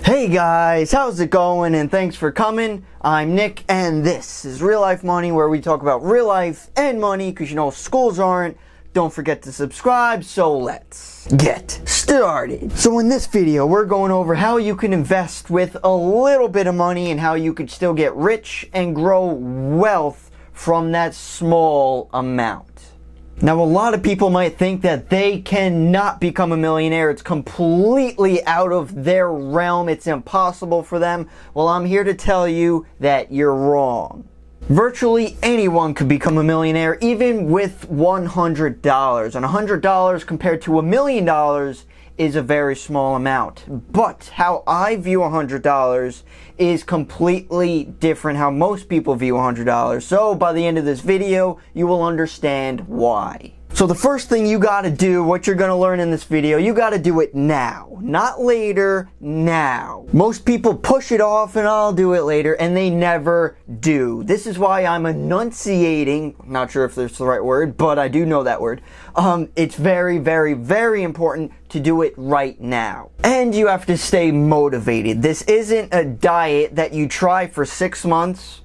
Hey guys, how's it going? And thanks for coming. I'm Nick and this is Real Life Money, where we talk about real life and money because you know schools aren't. Don't forget to subscribe, so let's get started. So in this video, we're going over how you can invest with a little bit of money and how you could still get rich and grow wealth from that small amount. Now, a lot of people might think that they cannot become a millionaire. It's completely out of their realm. It's impossible for them. Well, I'm here to tell you that you're wrong. Virtually anyone could become a millionaire, even with $100. And $100 compared to $1 million is a very small amount. But how I view $100 is completely different how most people view $100. So by the end of this video, you will understand why. So the first thing you gotta do, what you're gonna learn in this video, you gotta do it now. Not later, now. Most people push it off and I'll do it later, and they never do. This is why I'm enunciating, not sure if that's the right word, but I do know that word. It's very, very, very important to do it right now. And you have to stay motivated. This isn't a diet that you try for 6 months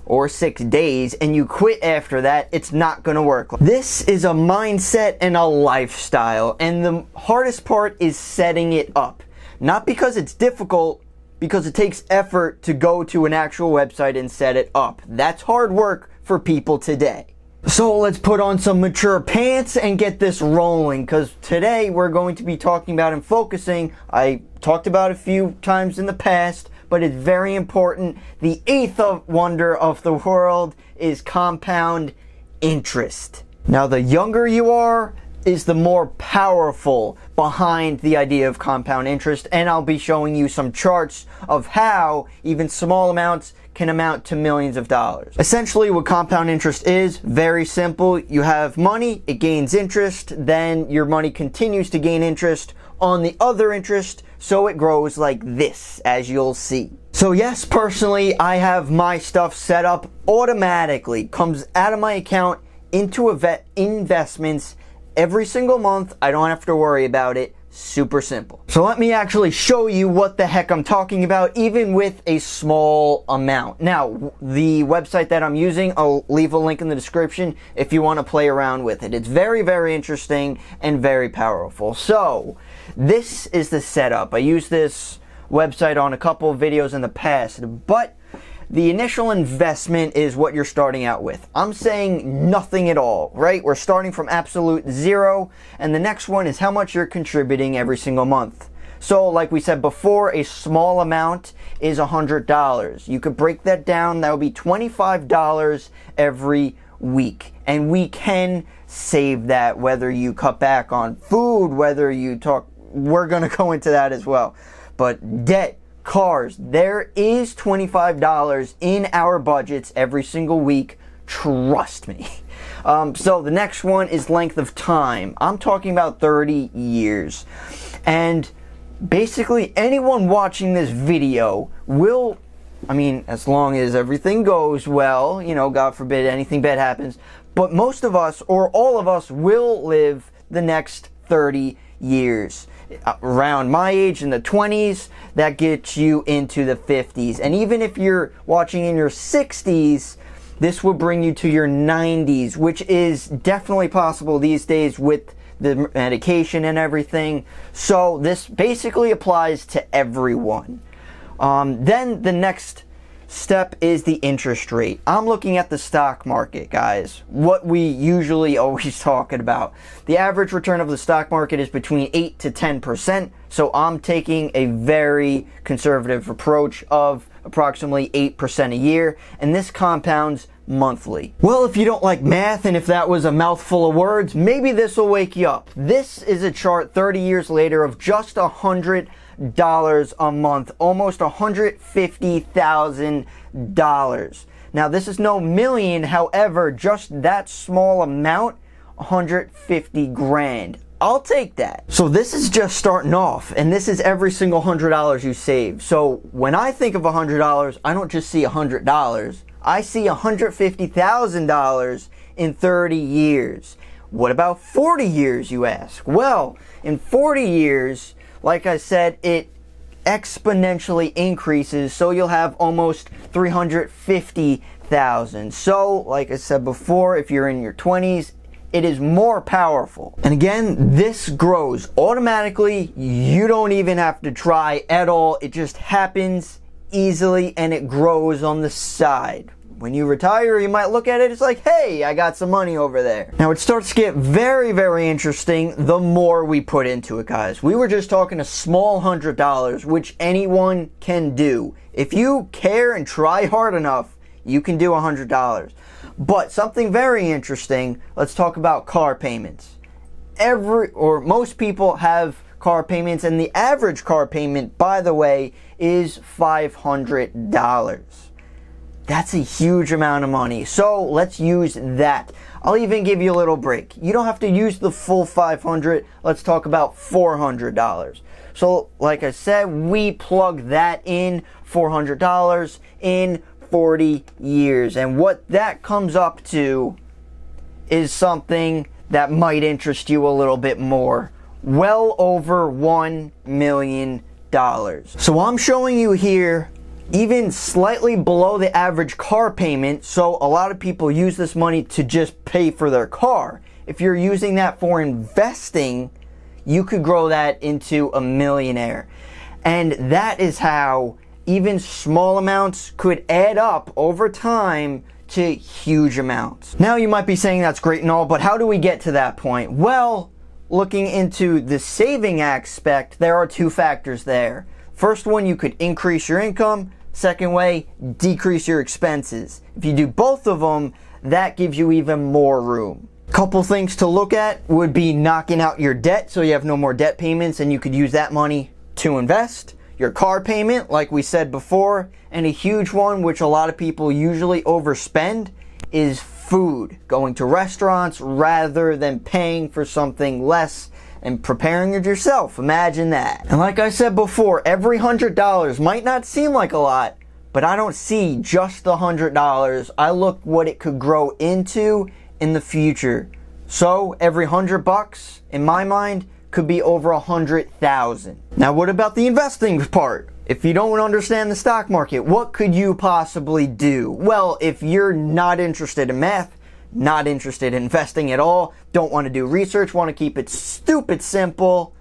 or 6 days and you quit after that. It's not gonna work. This is a mindset and a lifestyle, and the hardest part is setting it up. Not because it's difficult, because it takes effort to go to an actual website and set it up. That's hard work for people today. So let's put on some mature pants and get this rolling, because today we're going to be talking about and focusing, I talked about a few times in the past, but it's very important. The eighth wonder of the world is compound interest. Now, the younger you are is the more powerful behind the idea of compound interest, and I'll be showing you some charts of how even small amounts can amount to millions of dollars. Essentially, what compound interest is, very simple. You have money, it gains interest, then your money continues to gain interest on the other interest, so it grows like this, as you'll see. So yes, personally, I have my stuff set up automatically. Comes out of my account into investments every single month. I don't have to worry about it. Super simple. So let me actually show you what the heck I'm talking about, even with a small amount. Now, the website that I'm using, I'll leave a link in the description if you want to play around with it. It's very, very interesting and very powerful. So this is the setup. I used this website on a couple of videos in the past, but the initial investment is what you're starting out with. I'm saying nothing at all, right? We're starting from absolute zero, and the next one is how much you're contributing every single month. So like we said before, a small amount is $100. You could break that down. That would be $25 every week. And we can save that, whether you cut back on food, whether you we're gonna go into that as well. But debt, cars, there is $25 in our budgets every single week. Trust me. So the next one is length of time. I'm talking about 30 years. And basically anyone watching this video will, I mean, as long as everything goes well, you know, God forbid anything bad happens, but most of us, or all of us, will live the next 30 years. Around my age, in the 20s, that gets you into the 50s. And even if you're watching in your 60s, this will bring you to your 90s, which is definitely possible these days with the medication and everything. So this basically applies to everyone. Then the next step is the interest rate. I'm looking at the stock market, guys. What we usually always talking about. The average return of the stock market is between 8 to 10%. So I'm taking a very conservative approach of approximately 8% a year, and this compounds monthly. Well, if you don't like math, and if that was a mouthful of words, maybe this will wake you up. This is a chart 30 years later of just $100 a month, almost $150,000. Now, this is no million, however, just that small amount, 150 grand. I'll take that. So this is just starting off, and this is every single $100 you save. So when I think of $100, I don't just see $100. I see $150,000 in 30 years. What about 40 years, you ask? Well, in 40 years, like I said, it exponentially increases, so you'll have almost 350,000. So, like I said before, if you're in your 20s, it is more powerful. And again, this grows automatically. You don't even have to try at all. It just happens easily and it grows on the side. When you retire, you might look at it, it's like, hey, I got some money over there. Now it starts to get very, very interesting the more we put into it, guys. We were just talking a small $100, which anyone can do. If you care and try hard enough, you can do $100. But something very interesting, let's talk about car payments. Most people have car payments, and the average car payment, by the way, is $500. That's a huge amount of money. So let's use that. I'll even give you a little break. You don't have to use the full $500. Let's talk about $400. So like I said, we plug that in, $400 in 40 years. And what that comes up to is something that might interest you a little bit more. Well over $1 million. So I'm showing you here even slightly below the average car payment. So a lot of people use this money to just pay for their car. If you're using that for investing, you could grow that into a millionaire. And that is how even small amounts could add up over time to huge amounts. Now you might be saying that's great and all, but how do we get to that point? Well, looking into the saving aspect, there are two factors there. First one, you could increase your income. Second way, decrease your expenses. If you do both of them, that gives you even more room. Couple things to look at would be knocking out your debt so you have no more debt payments and you could use that money to invest. Your car payment, like we said before, and a huge one which a lot of people usually overspend is food. Going to restaurants rather than paying for something less and preparing it yourself. Imagine that. And like I said before, every $100 might not seem like a lot, but I don't see just the $100. I look what it could grow into in the future. So every $100, in my mind, could be over 100,000. Now what about the investing part? If you don't understand the stock market, what could you possibly do? Well, if you're not interested in math, not interested in investing at all, don't want to do research, want to keep it stupid simple,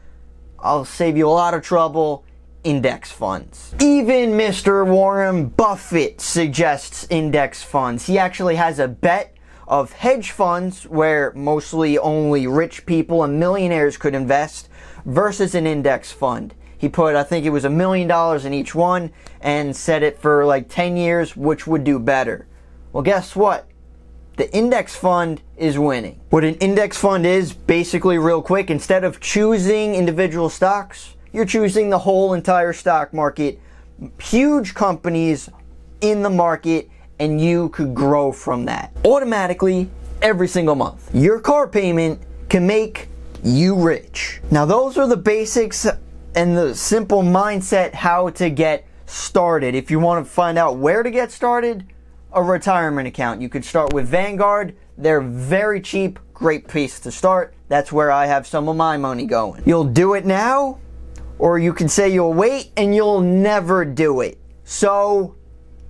I'll save you a lot of trouble. Index funds. Even Mr. Warren Buffett suggests index funds. He actually has a bet of hedge funds where mostly only rich people and millionaires could invest versus an index fund. He put, I think it was $1 million in each one and set it for like 10 years, which would do better. Well, guess what? The index fund is winning. What an index fund is, basically real quick, instead of choosing individual stocks, you're choosing the whole entire stock market, huge companies in the market, and you could grow from that automatically every single month. Your car payment can make you rich. Now those are the basics and the simple mindset how to get started. If you want to find out where to get started, a retirement account. You could start with Vanguard. They're very cheap, great place to start. That's where I have some of my money going. You'll do it now, or you can say you'll wait and you'll never do it. So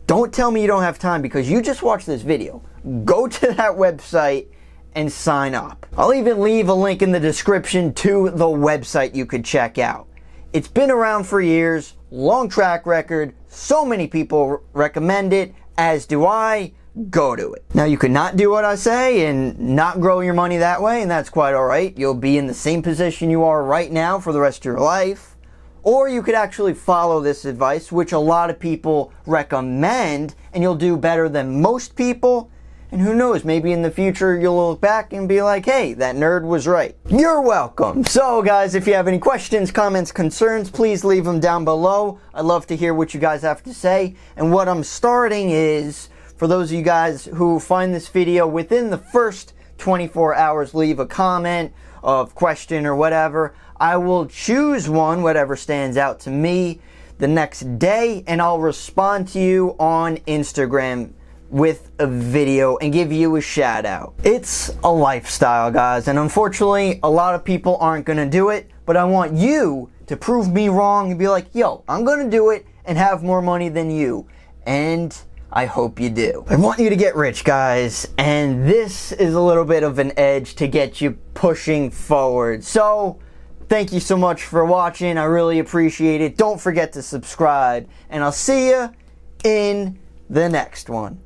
don't tell me you don't have time because you just watched this video. Go to that website and sign up. I'll even leave a link in the description to the website you could check out. It's been around for years, long track record, so many people recommend it, as do I. Go to it. Now you could not do what I say and not grow your money that way, and that's quite alright. You'll be in the same position you are right now for the rest of your life. Or you could actually follow this advice, which a lot of people recommend, and you'll do better than most people. And who knows, maybe in the future you'll look back and be like, hey, that nerd was right. You're welcome. So guys, if you have any questions, comments, concerns, please leave them down below. I'd love to hear what you guys have to say. And what I'm starting is, for those of you guys who find this video within the first 24 hours, leave a comment of question or whatever. I will choose one, whatever stands out to me, the next day, and I'll respond to you on Instagram with a video and give you a shout out. It's a lifestyle, guys, and unfortunately a lot of people aren't gonna do it, but I want you to prove me wrong and be like, yo, I'm gonna do it and have more money than you. And I hope you do. I want you to get rich, guys, and this is a little bit of an edge to get you pushing forward. So, thank you so much for watching. I really appreciate it. Don't forget to subscribe, and I'll see you in the next one.